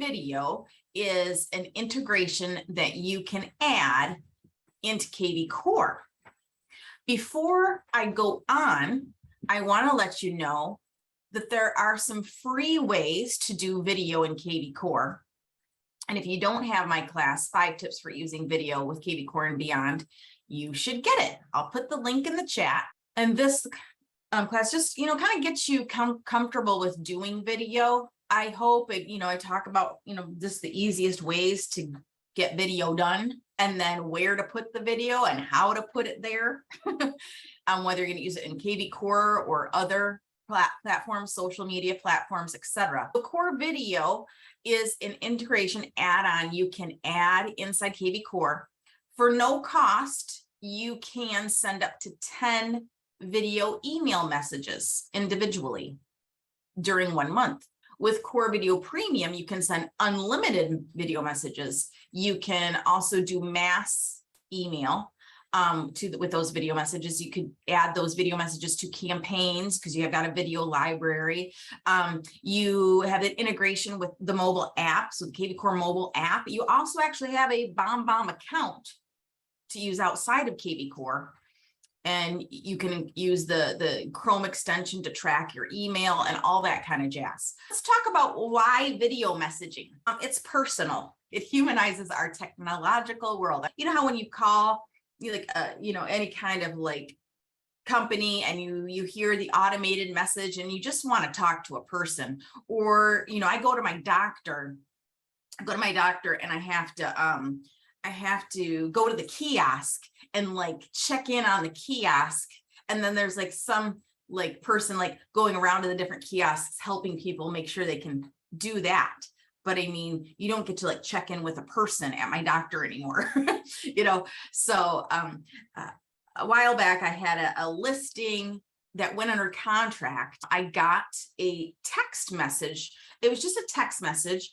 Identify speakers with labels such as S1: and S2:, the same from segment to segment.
S1: CoreVideo is an integration that you can add into kvCore. Before I go on, I want to let you know that there are some free ways to do video in kvCore. And if you don't have my class, 5 tips for using video with kvCore and beyond, you should get it. I'll put the link in the chat. And this class just, kind of gets you comfortable with doing video. I hope it, I talk about, just the easiest ways to get video done, and then where to put the video and how to put it there. Whether you're going to use it in kvCore or other platforms, social media platforms, etc. The CoreVideo is an integration add-on you can add inside kvCore. For no cost, you can send up to 10 video email messages individually during 1 month. With CoreVideo Premium, you can send unlimited video messages. You can also do mass email with those video messages. You could add those video messages to campaigns because you have got a video library. You have an integration with the mobile app, so the kvCore mobile app. You also actually have a BombBomb account to use outside of kvCore. And you can use the Chrome extension to track your email and all that kind of jazz. Let's talk about why video messaging. It's personal. It humanizes our technological world. You know how when you call any kind of company and you hear the automated message and you just want to talk to a person, or I go to my doctor. And I have to go to the kiosk and check in on the kiosk. And then there's some person going around to the different kiosks, helping people make sure they can do that. But I mean, you don't get to check in with a person at my doctor anymore, So a while back, I had a listing that went under contract. I got a text message. It was just a text message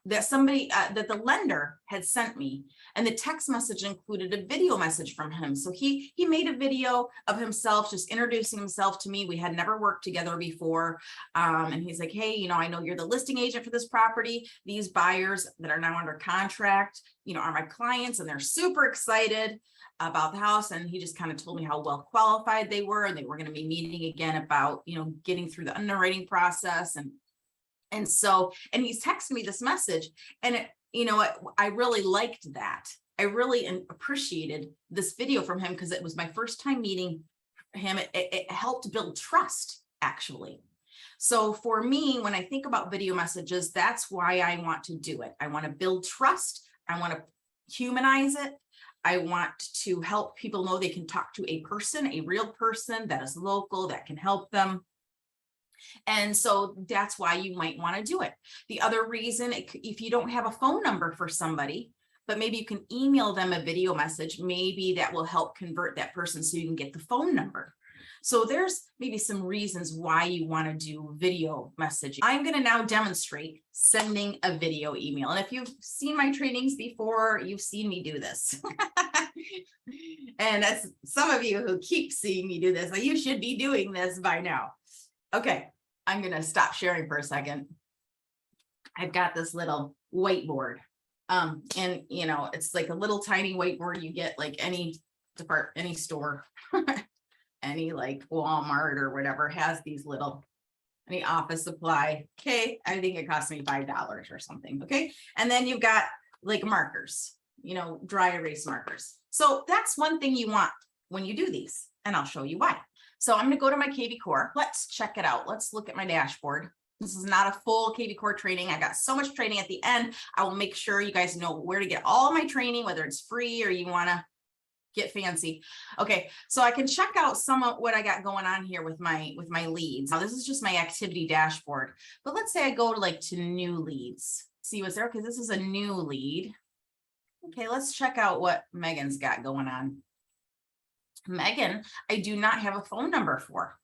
S1: that somebody, that the lender had sent me. And the text message included a video message from him. So he made a video of himself, just introducing himself to me. We had never worked together before. And he's like, hey, I know you're the listing agent for this property. These buyers that are now under contract, are my clients, and they're super excited about the house. And he just kind of told me how well qualified they were, and they were going to be meeting again about, getting through the underwriting process. And he's texting me this message, and I really liked that. I really appreciated this video from him because it was my first time meeting him. It helped build trust, actually. So for me, when I think about video messages, that's why I want to do it. I want to build trust. I want to humanize it. I want to help people know they can talk to a person, a real person that is local, that can help them. And so that's why you might want to do it. The other reason, if you don't have a phone number for somebody, but maybe you can email them a video message, maybe that will help convert that person so you can get the phone number. So there's maybe some reasons why you want to do video messaging. I'm going to now demonstrate sending a video email. And if you've seen my trainings before, you've seen me do this. And that's some of you who keep seeing me do this. You should be doing this by now. Okay, I'm going to stop sharing for a second. I've got this little whiteboard. And it's a little tiny whiteboard you get any store, any Walmart or whatever has these any office supply. Okay, I think it cost me $5 or something. Okay, and then you've got markers, dry erase markers. So that's one thing you want when you do these, and I'll show you why. So I'm going to go to my kvCore. Let's check it out. Let's look at my dashboard. This is not a full kvCore training. I got so much training at the end. I will make sure you guys know where to get all of my training, whether it's free or you want to get fancy. Okay, so I can check out some of what I got going on here with my leads. Now this is just my activity dashboard, but let's say I go to new leads. See what's there. Okay, this is a new lead. Okay, let's check out what Megan's got going on. Megan, I do not have a phone number for.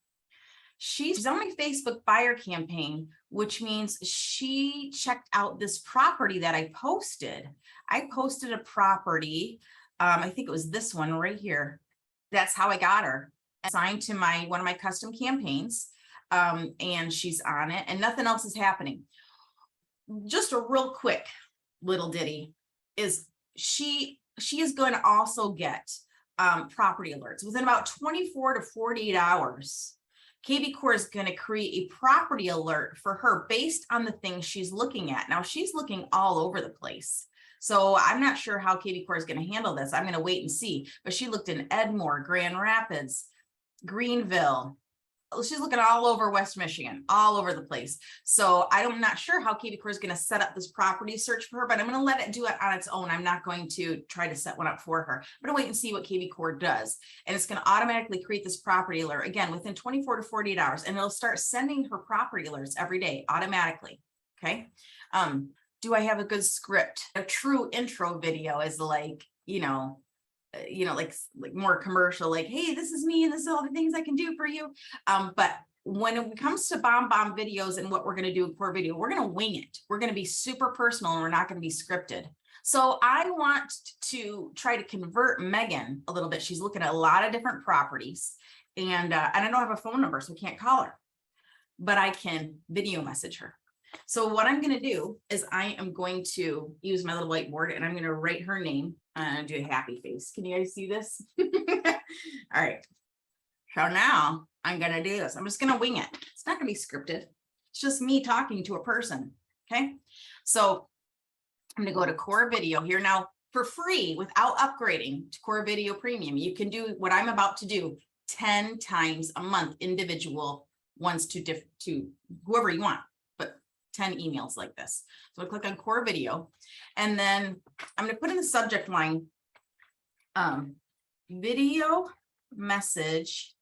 S1: She's on my Facebook buyer campaign, which means she checked out this property that I posted. I posted a property. I think it was this one right here. That's how I got her assigned to one of my custom campaigns. And she's on it and nothing else is happening. just a real quick little ditty is she is going to also get property alerts within about 24 to 48 hours. kvCore is going to create a property alert for her based on the things she's looking at. Now she's looking all over the place. So I'm not sure how kvCore is going to handle this. I'm going to wait and see. But she looked in Edmore, Grand Rapids, Greenville. She's looking all over West Michigan, all over the place. So I'm not sure how kvCore is going to set up this property search for her, but I'm going to let it do it on its own. I'm not going to try to set one up for her. I'm going to wait and see what kvCore does. And it's going to automatically create this property alert, again, within 24 to 48 hours. And it'll start sending her property alerts every day automatically. Okay. Do I have a good script? A true intro video is like, like more commercial, like, hey, this is me and this is all the things I can do for you. But when it comes to BombBomb videos and what we're going to do in CoreVideo, we're going to wing it. We're going to be super personal and we're not going to be scripted. So I want to try to convert Megan a little bit. She's looking at a lot of different properties and I don't have a phone number, so I can't call her, but I can video message her. So what I'm going to do is I am going to use my little whiteboard and I'm going to write her name and do a happy face. Can you guys see this? All right. So now I'm going to do this. I'm just going to wing it. It's not going to be scripted. It's just me talking to a person. Okay. So I'm going to go to CoreVideo here now for free without upgrading to CoreVideo Premium. You can do what I'm about to do 10 times a month, individual ones to whoever you want. 10 emails like this. So I click on CoreVideo and then I'm going to put in the subject line, video message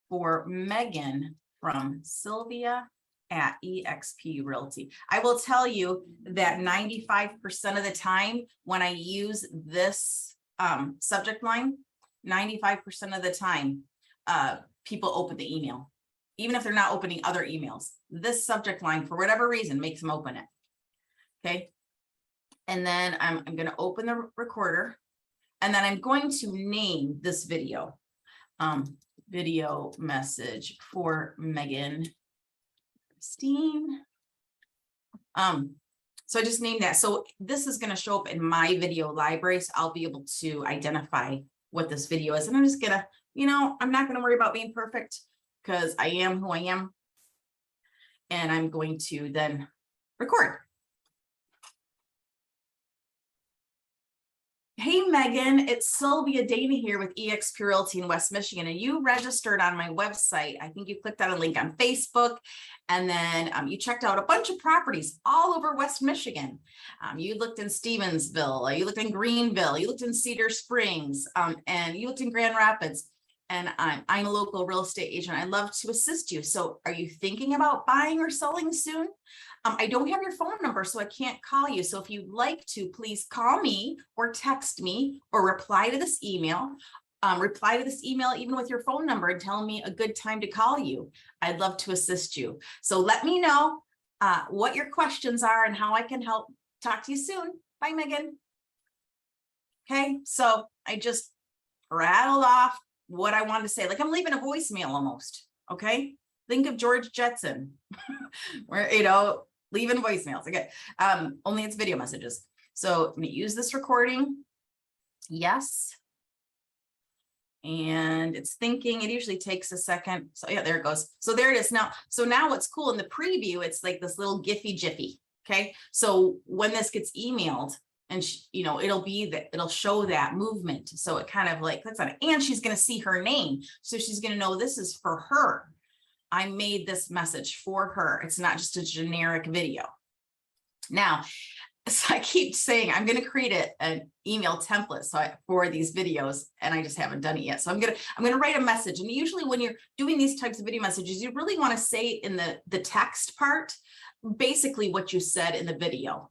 S1: for Megan from Sylvia at Epique Realty. I will tell you that 95% of the time when I use this subject line, 95% of the time, people open the email. Even if they're not opening other emails, this subject line, for whatever reason, makes them open it. Okay. And then I'm going to open the recorder and then I'm going to name this video, video message for Megan Christine. So I just named that. So this is going to show up in my video library. So I'll be able to identify what this video is. And I'm just going to, I'm not going to worry about being perfect, because I am who I am, and I'm going to then record. Hey, Megan, it's Sylvia Dana here with Epique Realty in West Michigan, and you registered on my website. I think you clicked on a link on Facebook, and then you checked out a bunch of properties all over West Michigan. You looked in Stevensville, you looked in Greenville, you looked in Cedar Springs, and you looked in Grand Rapids. And I'm a local real estate agent. I'd love to assist you. So are you thinking about buying or selling soon? I don't have your phone number, so I can't call you. So if you'd like to, please call me or text me or reply to this email. Reply to this email even with your phone number and tell me a good time to call you. I'd love to assist you. So let me know what your questions are and how I can help. Talk to you soon. Bye, Megan. Okay, so I just rattled off what I wanted to say, like I'm leaving a voicemail almost. Okay. Think of George Jetson where, leaving voicemails. Okay. Only it's video messages. So I'm going to use this recording. Yes. And it's thinking. It usually takes a second. So yeah, there it goes. So there it is now. So now what's cool in the preview, it's like this little Giphy jiffy. Okay. So when this gets emailed, and it'll show that movement. So it kind of like clicks on it, and she's going to see her name. So she's going to know this is for her. I made this message for her. It's not just a generic video. Now, so I keep saying I'm going to create an email template for these videos, and I just haven't done it yet. So I'm going to write a message. And usually when you're doing these types of video messages, you really want to say in the text part, basically what you said in the video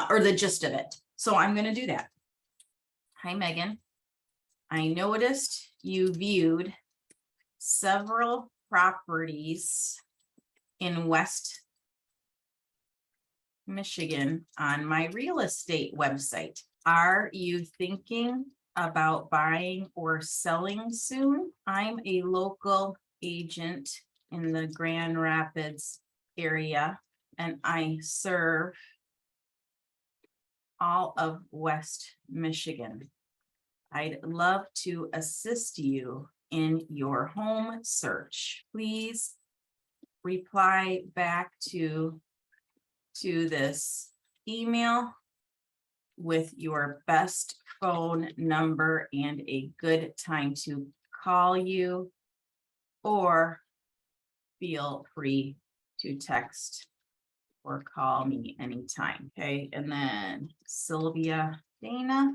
S1: or the gist of it. So I'm going to do that. Hi, Megan. I noticed you viewed several properties in West Michigan on my real estate website. Are you thinking about buying or selling soon? I'm a local agent in the Grand Rapids area, and I serve all of West Michigan. I'd love to assist you in your home search. Please reply back to this email with your best phone number and a good time to call you, or feel free to text or call me anytime. Okay, and then Sylvia, Dana,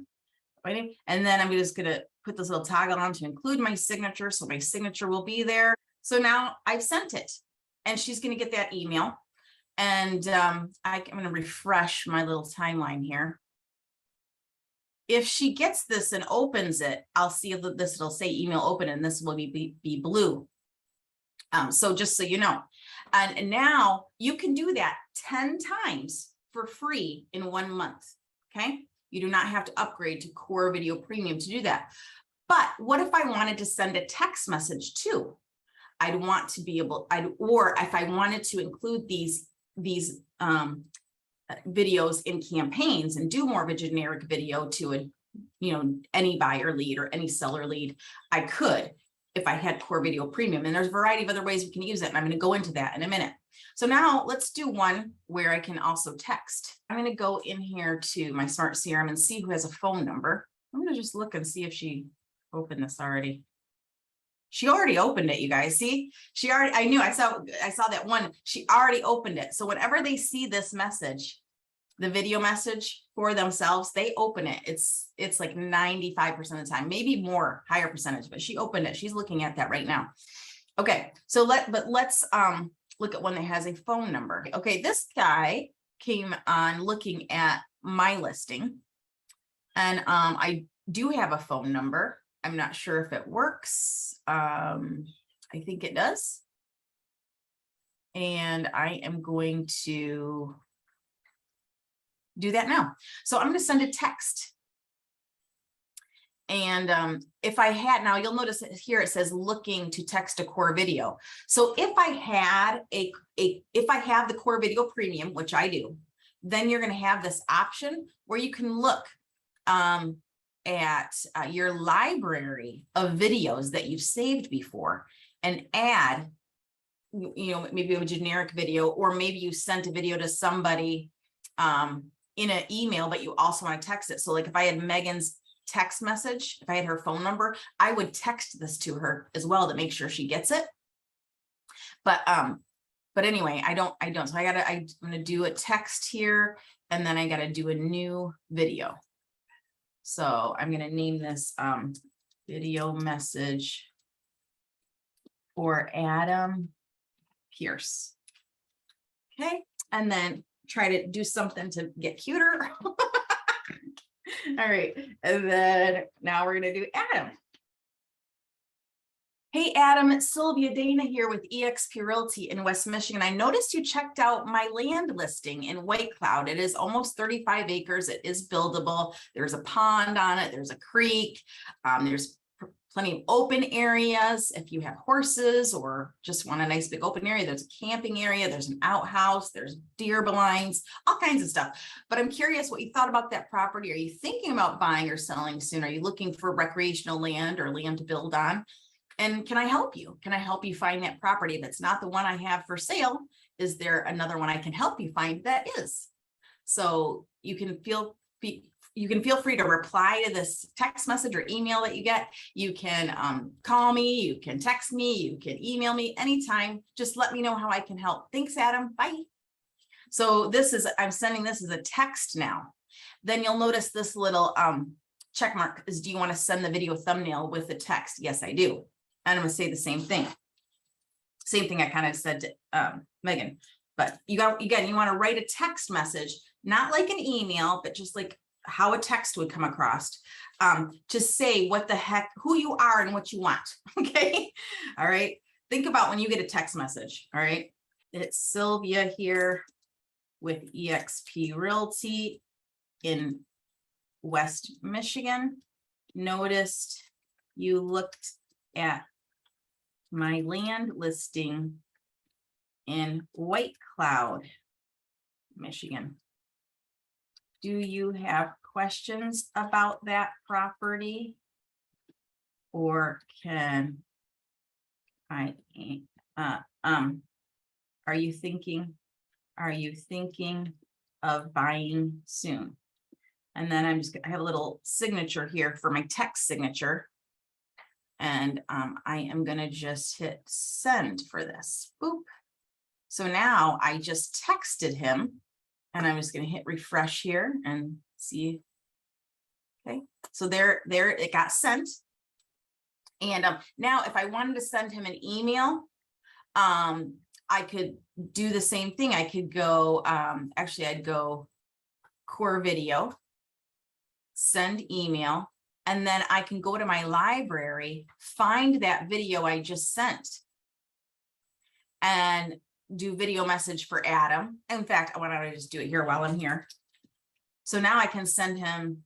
S1: and then I'm just gonna put this little toggle on to include my signature, so my signature will be there. So now I've sent it, and she's gonna get that email, and I'm gonna refresh my little timeline here. If she gets this and opens it, I'll see that this, it'll say email open, and this will be blue. So just so you know, and now you can do that 10 times for free in 1 month. Okay, you do not have to upgrade to CoreVideo Premium to do that. But what if I wanted to send a text message too? I'd want to be able, or if I wanted to include these videos in campaigns and do more of a generic video to a, any buyer lead or any seller lead, I could, if I had CoreVideo Premium. And there's a variety of other ways we can use it, and I'm going to go into that in a minute. So now let's do one where I can also text. I'm going to go in here to my Smart CRM and see who has a phone number. I'm going to just look and see if she opened this already. She already opened it, you guys. See, she already, I saw that one. She already opened it. So whenever they see this message, the video message for themselves, they open it. It's like 95% of the time, maybe more, higher percentage, but she opened it. She's looking at that right now. Okay, so let's look at one that has a phone number. Okay, this guy came on looking at my listing, and I do have a phone number. I'm not sure if it works. I think it does. And I am going to do that now. So I'm going to send a text. And if I had, now you'll notice here it says looking to text a CoreVideo. So if I had if I have the CoreVideo Premium, which I do, then you're going to have this option where you can look at your library of videos that you've saved before and add, maybe a generic video, or maybe you sent a video to somebody in an email, but you also want to text it. So like if I had Megan's text message, if I had her phone number, I would text this to her as well to make sure she gets it. But anyway, I don't. So I'm going to do a text here, and then I got to do a new video. So I'm going to name this video message for Adam Pierce. Okay. And then try to do something to get cuter. All right. And then now we're going to do Adam. Hey, Adam, it's Sylvia Dana here with Epique Realty in West Michigan. I noticed you checked out my land listing in White Cloud. It is almost 35 acres. It is buildable. There's a pond on it. There's a creek. There's plenty of open areas. If you have horses or just want a nice big open area, there's a camping area. There's an outhouse. There's deer blinds, all kinds of stuff. But I'm curious what you thought about that property. Are you thinking about buying or selling soon? Are you looking for recreational land or land to build on? And can I help you? Can I help you find that property? If it's not the one I have for sale, is there another one I can help you find that is? So you can feel free to reply to this text message or email that you get. You can call me, you can text me, you can email me anytime. Just let me know how I can help. Thanks, Adam. Bye. So I'm sending this as a text now. Then you'll notice this little check mark is, do you want to send the video thumbnail with the text? Yes, I do. And I'm going to say the same thing. Same thing I kind of said to Megan. But you want to write a text message, not like an email, but just like how a text would come across, to say what the heck, who you are and what you want. Okay. All right. Think about when you get a text message. All right. It's Sylvia here with Epique Realty in West Michigan. Noticed you looked at my land listing in White Cloud, Michigan. do you have questions about that property? Or can I, are you thinking of buying soon? And then I have a little signature here for my text signature. And I am going to just hit send for this. Boop. So now I just texted him, and I'm just going to hit refresh here and see. Okay, so there it got sent. And now if I wanted to send him an email, I could do the same thing. I could go, actually I'd go CoreVideo, send email, and then I can go to my library, find that video I just sent, and do video message for Adam. In fact, why don't I just do it here while I'm here? So now I can send him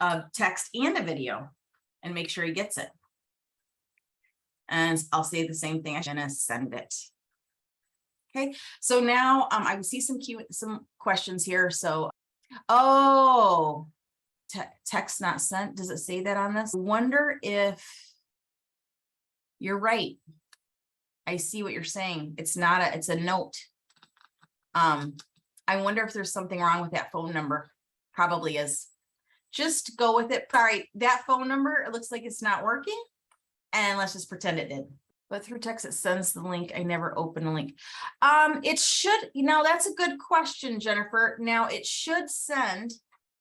S1: a text and a video and make sure he gets it. And I'll say the same thing. I'm gonna send it. Okay, so now I see some questions here. So, oh, text not sent. Does it say that on this? I wonder if you're right. I see what you're saying. It's not a, it's a note. I wonder if there's something wrong with that phone number. Probably is. Just go with it. Sorry, that phone number, it looks like it's not working. And let's just pretend it did. But through text, it sends the link. I never open a link. It should, that's a good question, Jennifer. Now it should send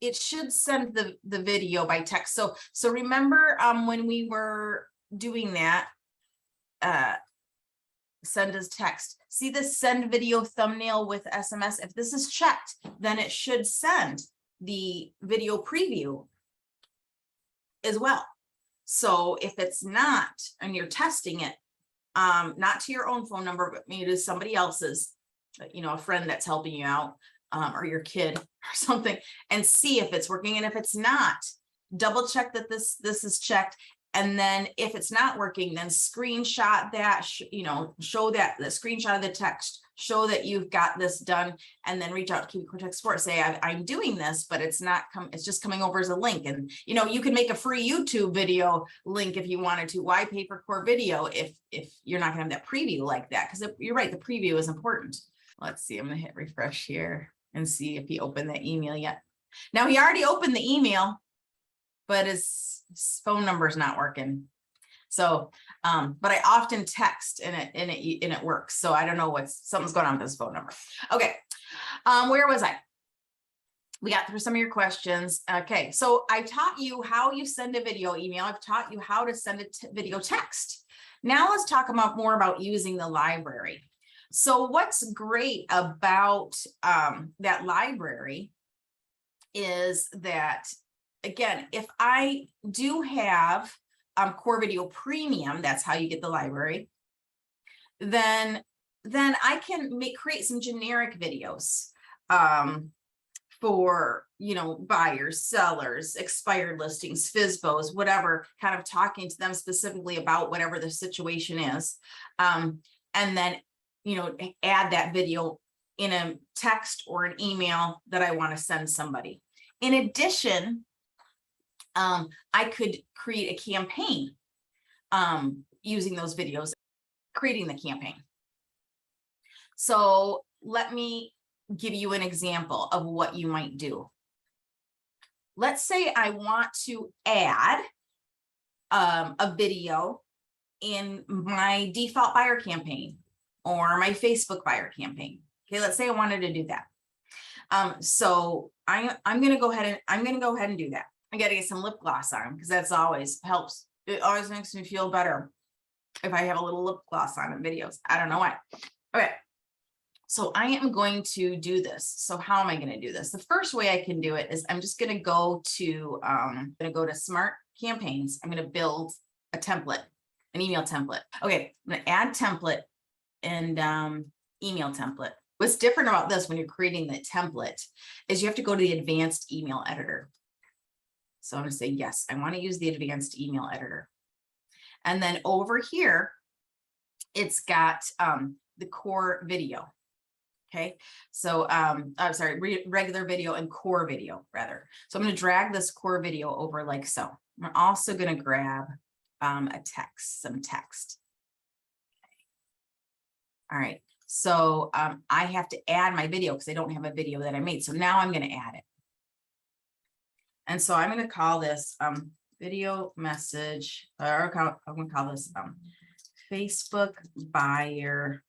S1: the video by text. So remember when we were doing that, send as text. See this send video thumbnail with SMS? If this is checked, then it should send the video preview as well. So if it's not, and you're testing it, not to your own phone number, but maybe to somebody else's, a friend that's helping you out, or your kid or something, and see if it's working. And if it's not, double check that this is checked. And then if it's not working, then screenshot that, show that the screenshot of the text, show that you've got this done, and then reach out to kvCore Tech Support. Say, I'm doing this, but it's just coming over as a link. And, you can make a free YouTube video link if you wanted to. Why pay for CoreVideo if you're not gonna have that preview like that? Because you're right, the preview is important. Let's see, I'm gonna hit refresh here and see if he opened that email yet. Now he already opened the email, but his phone number is not working. So, but I often text and it works. So I don't know something's going on with this phone number. Okay. Where was I? We got through some of your questions. Okay. So I taught you how you send a video email. I've taught you how to send a video text. Now let's talk more about using the library. So what's great about that library is that, again, if I do have CoreVideo Premium, that's how you get the library, then I can create some generic videos for, buyers, sellers, expired listings, FSBOs, whatever, kind of talking to them specifically about whatever the situation is. And then, add that video in a text or an email that I want to send somebody. In addition, I could create a campaign using those videos, creating the campaign. So let me give you an example of what you might do. Let's say I want to add a video in my default buyer campaign or my Facebook buyer campaign. Okay, let's say I wanted to do that. So I'm going to go ahead and do that. I got to get some lip gloss on because that's always helps. It always makes me feel better if I have a little lip gloss on in videos. I don't know why. Okay. So I am going to do this. So how am I going to do this? The first way I can do it is I'm just going to go to, Smart Campaigns. I'm going to build a template, an email template. Okay. I'm going to add template and email template. What's different about this when you're creating the template is you have to go to the advanced email editor. So I'm going to say, yes, I want to use the advanced email editor. And then over here, it's got the CoreVideo. Okay, so I'm sorry, regular video and core video rather. So I'm going to drag this core video over like so. I'm also going to grab some text. All right, so I have to add my video because I don't have a video that I made. So now I'm going to add it. And so I'm going to call this video message, or I'm going to call this Facebook buyer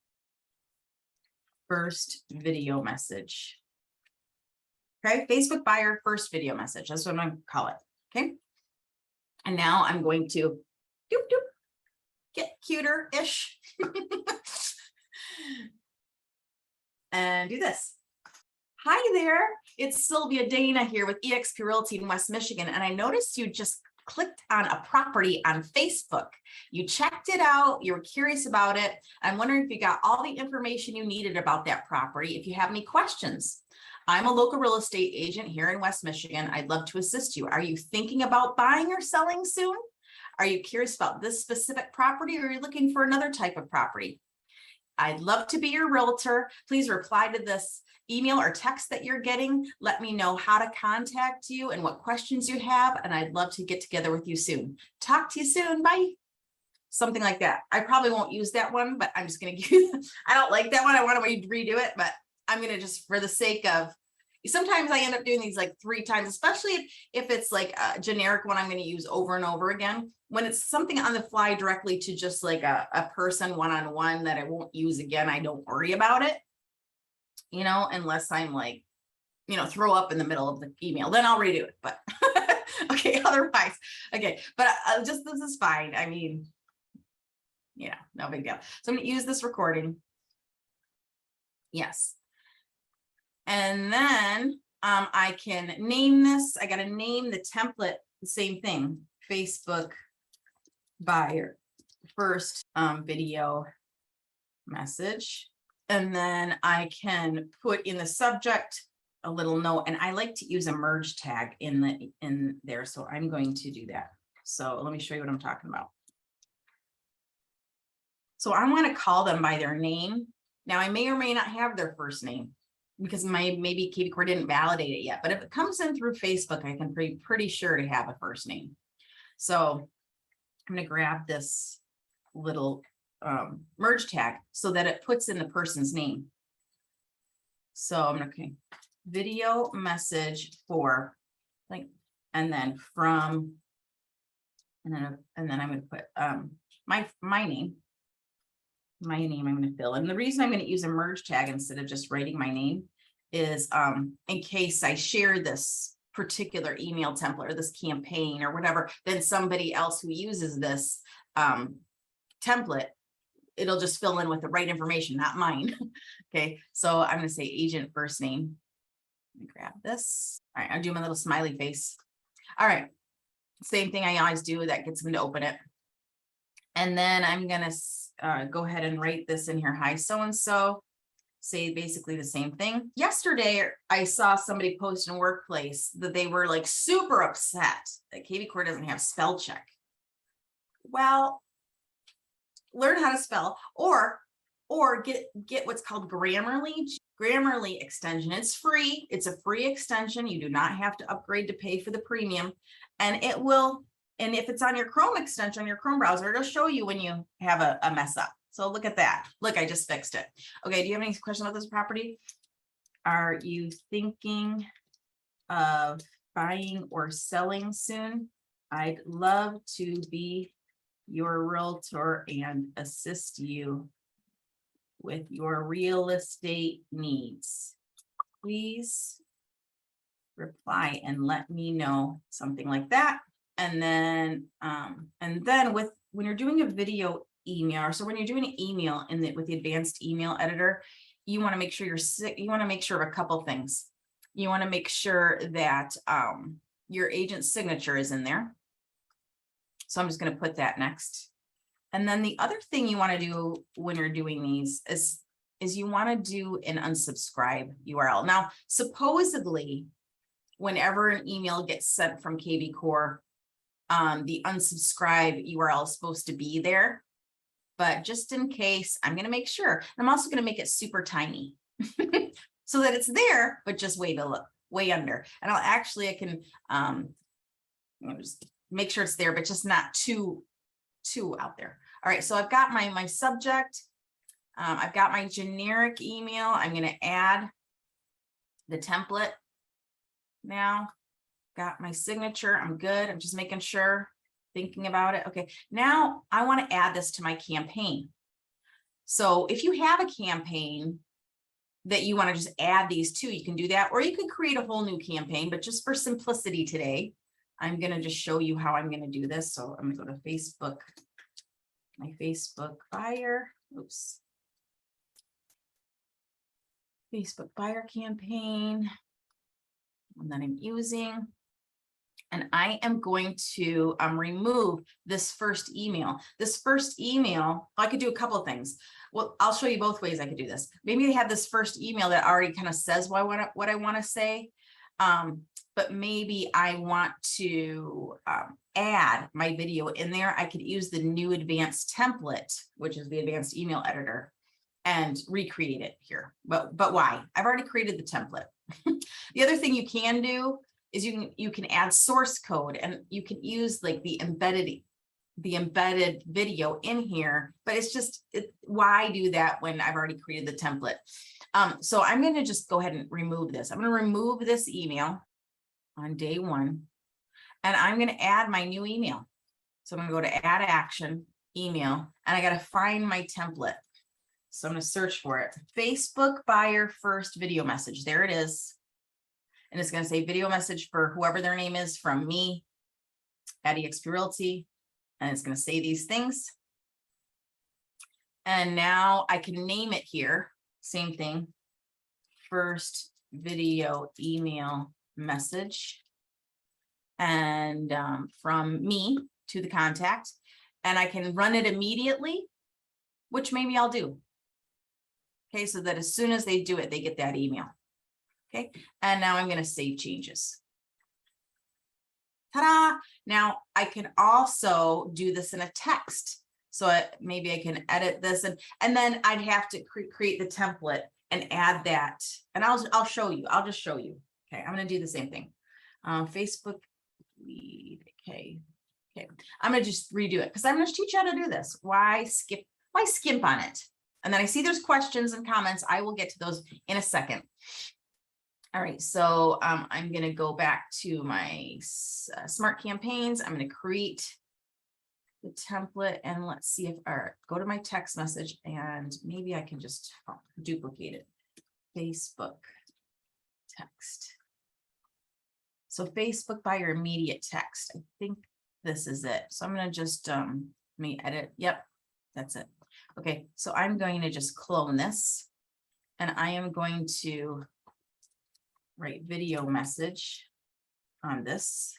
S1: first video message. Okay, Facebook buyer first video message. That's what I'm going to call it. Okay. And now I'm going to get cuter-ish and do this. Hi there, it's Sylvia Dana here with Epique Realty in West Michigan, and I noticed you just clicked on a property on Facebook. You checked it out, you were curious about it. I'm wondering if you got all the information you needed about that property, if you have any questions. I'm a local real estate agent here in West Michigan. I'd love to assist you. Are you thinking about buying or selling soon? Are you curious about this specific property, or are you looking for another type of property? I'd love to be your realtor. Please reply to this email or text that you're getting. Let me know how to contact you and what questions you have, and I'd love to get together with you soon. Talk to you soon. Bye. Something like that. I probably won't use that one, but I'm just going to give you, I don't like that one. I want to redo it, but I'm going to just, for the sake of, sometimes I end up doing these like 3 times, especially if it's like a generic one I'm going to use over and over again. When it's something on the fly directly to just like a person one-on-one that I won't use again, I don't worry about it, you know, unless I'm like, you know, throw up in the middle of the email, then I'll redo it. But okay, otherwise, okay, but just this is fine. I mean, yeah, no big deal. So I'm going to use this recording. Yes. And then I can name this. I got to name the template the same thing. Facebook buyer first video message. And then I can put in the subject a little note, and I like to use a merge tag in there. So I'm going to do that. So let me show you what I'm talking about. So I want to call them by their name. Now I may or may not have their first name, because maybe kvCore didn't validate it yet. But if it comes in through Facebook, I can be pretty sure to have a first name. So I'm going to grab this little merge tag so that it puts in the person's name. So I'm going to video message for, like, and then from, and then I'm going to put my name. My name I'm going to fill. And the reason I'm going to use a merge tag instead of just writing my name is in case I share this particular email template or this campaign or whatever, then somebody else who uses this template, it'll just fill in with the right information, not mine. Okay, so I'm going to say agent first name. Let me grab this. All right, I'll do my little smiley face. All right, same thing I always do. That gets them to open it. And then I'm going to go ahead and write this in here. Hi, so-and-so. Say basically the same thing. Yesterday, I saw somebody post in Workplace that they were like super upset that kvCore doesn't have spell check. Well, learn how to spell, or get what's called Grammarly extension. It's free. It's a free extension. You do not have to upgrade to pay for the premium, and it will. And if it's on your Chrome extension, on your Chrome browser, it'll show you when you have a mess up. So look at that. Look, I just fixed it. Okay, do you have any questions about this property? Are you thinking of buying or selling soon? I'd love to be your realtor and assist you with your real estate needs. Please reply and let me know, something like that. And then when you're doing a video email, so when you're doing an email with the advanced email editor, you want to make sure you want to make sure of a couple things. You want to make sure that your agent's signature is in there. So I'm just going to put that next. And then the other thing you want to do when you're doing these is you want to do an unsubscribe URL. Now, supposedly, whenever an email gets sent from kvCore, the unsubscribe URL is supposed to be there, but just in case, I'm going to make sure. I'm also going to make it super tiny. so that it's there, but just way under. And I can just make sure it's there, but just not too out there. All right, so I've got my subject. I've got my generic email. I'm going to add the template now. Got my signature. I'm good. I'm just making sure, thinking about it. Okay, now I want to add this to my campaign. So if you have a campaign that you want to just add these to, you can do that, or you could create a whole new campaign. But just for simplicity today, I'm going to just show you how I'm going to do this. So I'm going to go to Facebook, my Facebook buyer. Oops. Facebook buyer campaign, and that I'm using. And I am going to remove this first email. This first email, I could do a couple of things. Well, I'll show you both ways I could do this. Maybe they have this first email that already kind of says what I want to say. But maybe I want to add my video in there. I could use the new advanced template, which is the advanced email editor, and recreate it here. But why? I've already created the template. The other thing you can do is you can add source code, and you can use like the embedded video in here, but it's just, why do that when I've already created the template? So I'm going to just go ahead and remove this. I'm going to remove this email on day one, and I'm going to add my new email. So I'm going to go to add action email, and I got to find my template. So I'm going to search for it. Facebook buyer first video message. There it is. And it's going to say video message for whoever their name is from me at Epique Realty. And it's going to say these things. And now I can name it here. Same thing. First video email message. And from me to the contact. And I can run it immediately, which maybe I'll do. Okay, so that as soon as they do it, they get that email. Okay, and now I'm going to save changes. Ta-da! Now I can also do this in a text. So maybe I can edit this, and then I'd have to create the template and add that. And I'll show you. I'll just show you. Okay, I'm going to do the same thing. Facebook lead. Okay. I'm going to just redo it because I'm going to teach you how to do this. Why skimp on it? And then I see there's questions and comments. I will get to those in a second. All right, so I'm going to go back to my smart campaigns. I'm going to create the template, and let's see if, all right, go to my text message, and maybe I can just duplicate it. Facebook text. So Facebook buyer immediate text. I think this is it. So I'm going to just let me edit. Yep, that's it. Okay, so I'm going to just clone this, and I am going to write video message on this,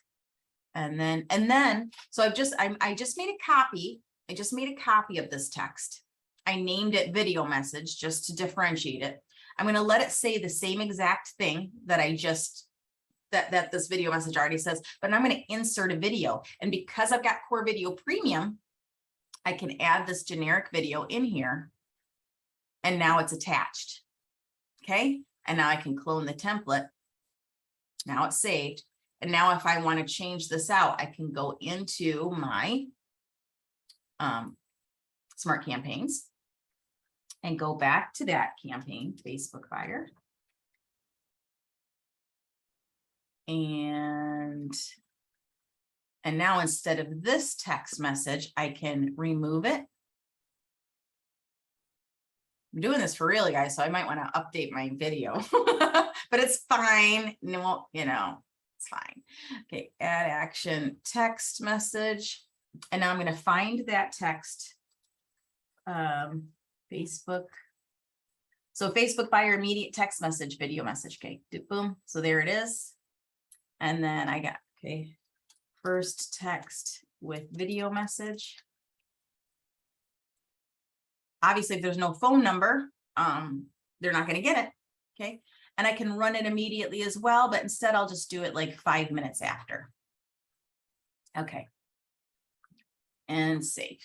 S1: and then so I just made a copy. I just made a copy of this text. I named it video message just to differentiate it. I'm going to let it say the same exact thing that I just that this video message already says, but I'm going to insert a video, and because I've got CoreVideo Premium, I can add this generic video in here, and now it's attached. Okay, and now I can clone the template. Now it's saved. And now if I want to change this out, I can go into my smart campaigns and go back to that campaign, Facebook buyer. And now instead of this text message, I can remove it. I'm doing this for real, guys, so I might want to update my video, but it's fine. No, it's fine. Okay, add action text message. And now I'm going to find that text. Facebook. So Facebook buyer immediate text message, video message. Okay, boom. So there it is. And then I got, okay, first text with video message. Obviously, if there's no phone number, they're not going to get it. Okay. And I can run it immediately as well, but instead I'll just do it like 5 minutes after. Okay. And save.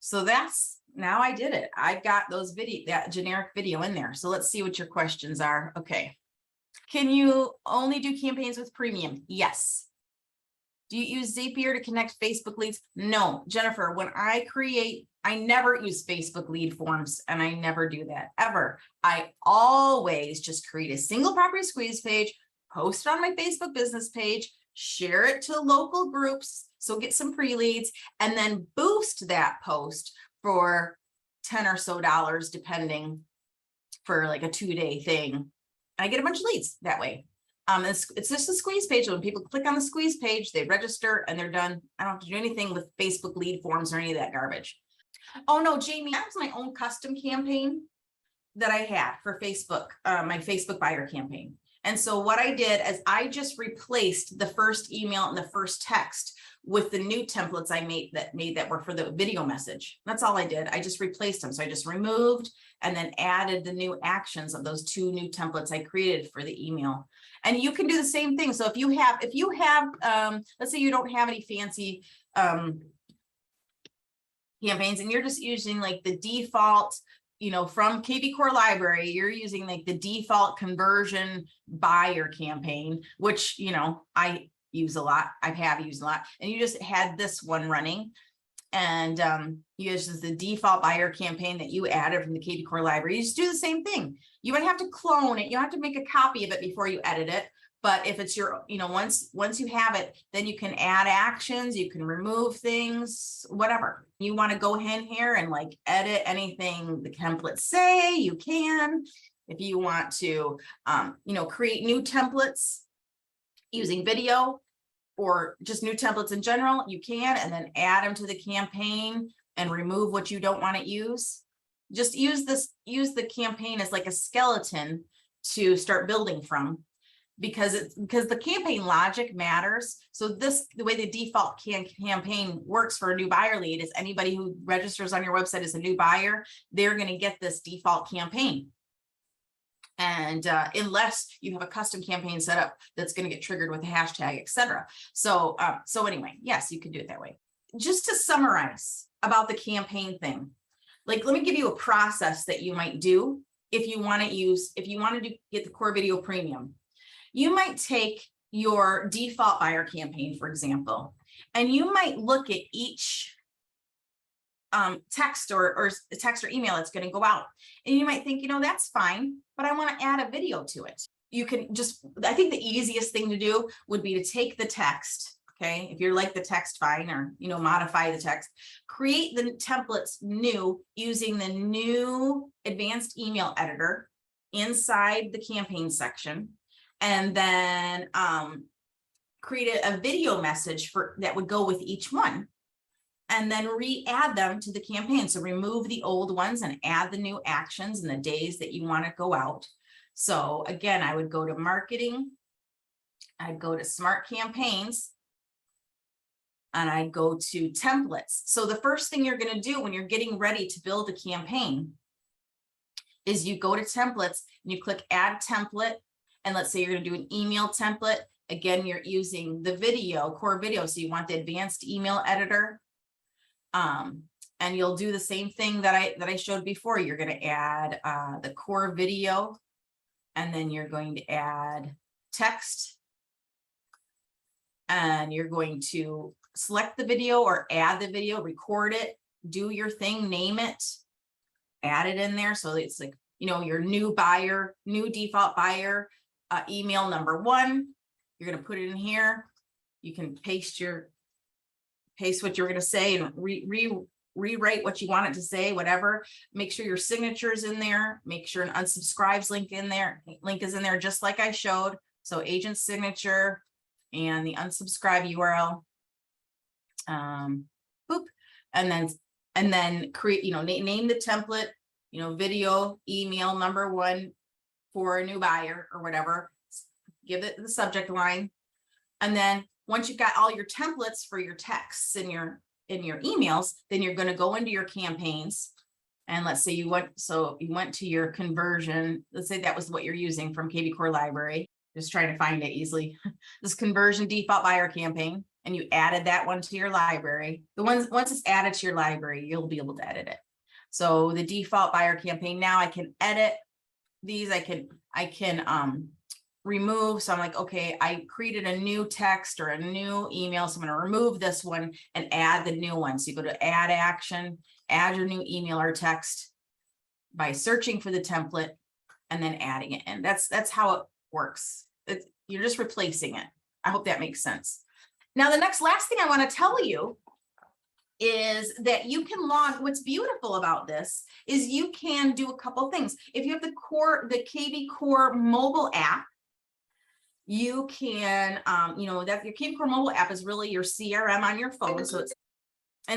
S1: So that's now I did it. I got those that generic video in there. So let's see what your questions are. Okay. Can you only do campaigns with premium? Yes. Do you use Zapier to connect Facebook leads? No, Jennifer, when I never use Facebook lead forms, and I never do that ever. I always just create a single property squeeze page, post it on my Facebook business page, share it to local groups, so get some pre-leads, and then boost that post for $10 or so, depending, for like a 2-day thing. I get a bunch of leads that way. It's just a squeeze page. When people click on the squeeze page, they register and they're done. I don't have to do anything with Facebook lead forms or any of that garbage. Oh no, Jamie, that was my own custom campaign that I had for Facebook, my Facebook buyer campaign. And so what I did is I just replaced the first email and the first text with the new templates I made that were for the video message. That's all I did. I just replaced them. So I just removed and then added the new actions of those 2 new templates I created for the email. And you can do the same thing. So if you have, let's say you don't have any fancy campaigns and you're just using like the default, from kvCore library, you're using like the default conversion buyer campaign, which, I use a lot. I have used a lot. And you just had this one running, and you use the default buyer campaign that you added from the kvCore library. You just do the same thing. You would have to clone it. You have to make a copy of it before you edit it. But if it's your, once you have it, then you can add actions, you can remove things, whatever. You want to go in here and like edit anything the templates say, you can. If you want to, create new templates using video or just new templates in general, you can, and then add them to the campaign and remove what you don't want to use. Just use the campaign as like a skeleton to start building from, because the campaign logic matters. So the way the default campaign works for a new buyer lead is anybody who registers on your website as a new buyer, they're going to get this default campaign. And unless you have a custom campaign set up that's going to get triggered with a hashtag, etc. So anyway, yes, you can do it that way. Just to summarize about the campaign thing, like, let me give you a process that you might do if you want to get the CoreVideo Premium. You might take your default buyer campaign, for example, and you might look at each text or email that's going to go out, and you might think, that's fine, but I want to add a video to it. You can I think the easiest thing to do would be to take the text. Okay, if you're like the text, fine, or modify the text, create the templates new using the new advanced email editor inside the campaign section, and then create a video message that would go with each one, and then re-add them to the campaign. So remove the old ones and add the new actions and the days that you want to go out. So again, I would go to marketing, I'd go to smart campaigns, and I'd go to templates. So the first thing you're going to do when you're getting ready to build a campaign is you go to templates and you click add template. And let's say you're going to do an email template. Again, you're using the CoreVideo. So you want the advanced email editor. And you'll do the same thing that I showed before. You're going to add the CoreVideo, and then you're going to add text, and you're going to select the video or add the video, record it, do your thing, name it, add it in there. So it's like, your new buyer, new default buyer, email number 1. You're going to put it in here. You can paste what you're going to say and rewrite what you want it to say, whatever. Make sure your signature's in there. Make sure an unsubscribes link is in there, just like I showed. So agent signature and the unsubscribe URL. Boop, and then create, name the template, video, email number 1 for a new buyer or whatever. Give it the subject line, and then once you've got all your templates for your texts and your emails, then you're going to go into your campaigns. And let's say you went to your conversion. Let's say that was what you're using from kvCore library. Just trying to find it easily. This conversion default buyer campaign, and you added that one to your library. Once it's added to your library, you'll be able to edit it. So the default buyer campaign, now I can edit these. I can remove. So I'm like, okay, I created a new text or a new email. So I'm going to remove this one and add the new one. So you go to add action, add your new email or text by searching for the template and then adding it in. That's how it works. You're just replacing it. I hope that makes sense. Now, the last thing I want to tell you is that you can log. What's beautiful about this is you can do a couple things. If you have the kvCore mobile app, you can, that your kvCore mobile app is really your CRM on your phone.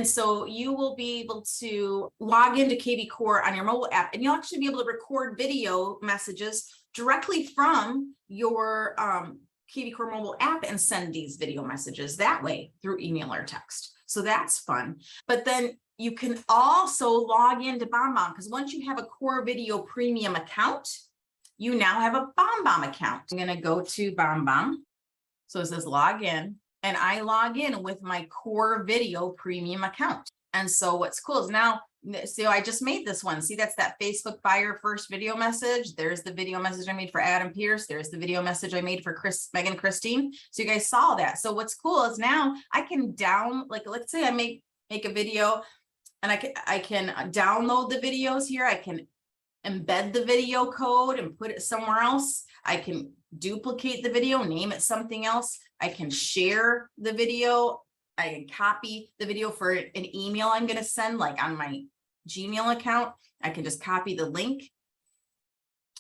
S1: So you will be able to log into kvCore on your mobile app, and you'll actually be able to record video messages directly from your kvCore mobile app and send these video messages that way through email or text. So that's fun. But then you can also log into BombBomb, because once you have a CoreVideo Premium account, you now have a BombBomb account. I'm going to go to BombBomb. So it says log in, and I log in with my CoreVideo Premium account. And so what's cool is now, so I just made this one. See, that's that Facebook buyer first video message. There's the video message I made for Adam Pierce. There's the video message I made for Megan Christine. So you guys saw that. So what's cool is now I can let's say I make a video, and I can download the videos here. I can embed the video code and put it somewhere else. I can duplicate the video, name it something else. I can share the video. I can copy the video for an email I'm going to send, like on my Gmail account. I can just copy the link.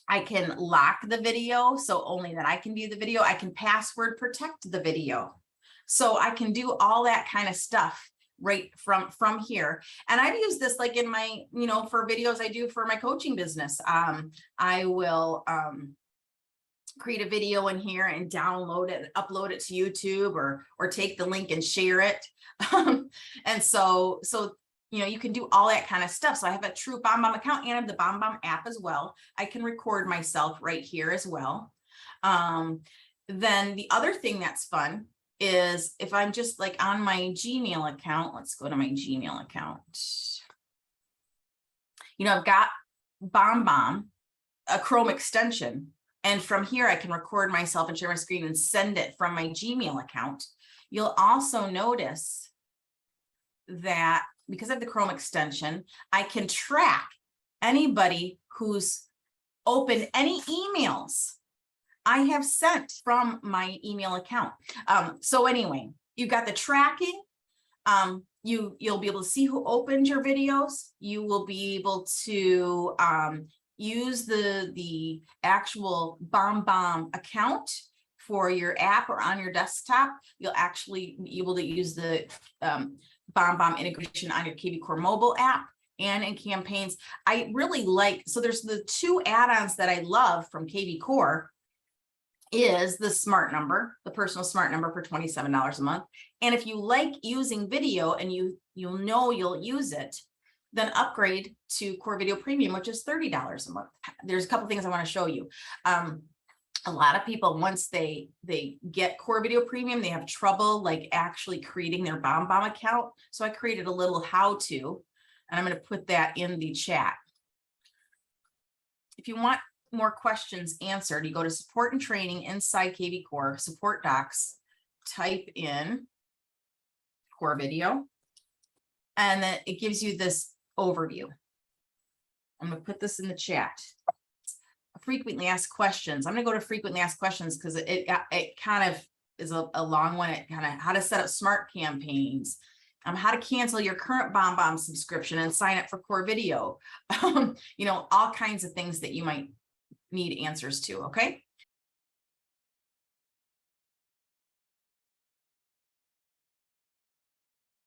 S1: I can lock the video, so only that I can view the video. I can password protect the video. So I can do all that kind of stuff right from here. And I've used this like in my, for videos I do for my coaching business. I will create a video in here and download it, upload it to YouTube, or take the link and share it. And so you can do all that kind of stuff. So I have a true BombBomb account and I have the BombBomb app as well. I can record myself right here as well. Then the other thing that's fun is if I'm just like on my Gmail account, let's go to my Gmail account. I've got BombBomb, a Chrome extension. And from here, I can record myself and share my screen and send it from my Gmail account. You'll also notice that because of the Chrome extension, I can track anybody who's opened any emails I have sent from my email account. So anyway, you've got the tracking. You'll be able to see who opened your videos. You will be able to use the actual BombBomb account for your app or on your desktop. You'll actually be able to use the BombBomb integration on your kvCore mobile app and in campaigns. I really so there's the two add-ons that I love from kvCore is the smart number, the personal smart number for $27 a month. And if you like using video and you'll use it, then upgrade to CoreVideo Premium, which is $30 a month. There's a couple things I want to show you. A lot of people, once they get CoreVideo Premium, they have trouble like actually creating their BombBomb account. So I created a little how-to, and I'm going to put that in the chat. If you want more questions answered, you go to support and training inside kvCore, support docs, type in CoreVideo, and then it gives you this overview. I'm going to put this in the chat. Frequently asked questions. I'm going to go to frequently asked questions because it kind of is a long one. It kind of how to set up smart campaigns, how to cancel your current BombBomb subscription and sign up for CoreVideo. All kinds of things that you might need answers to. Okay.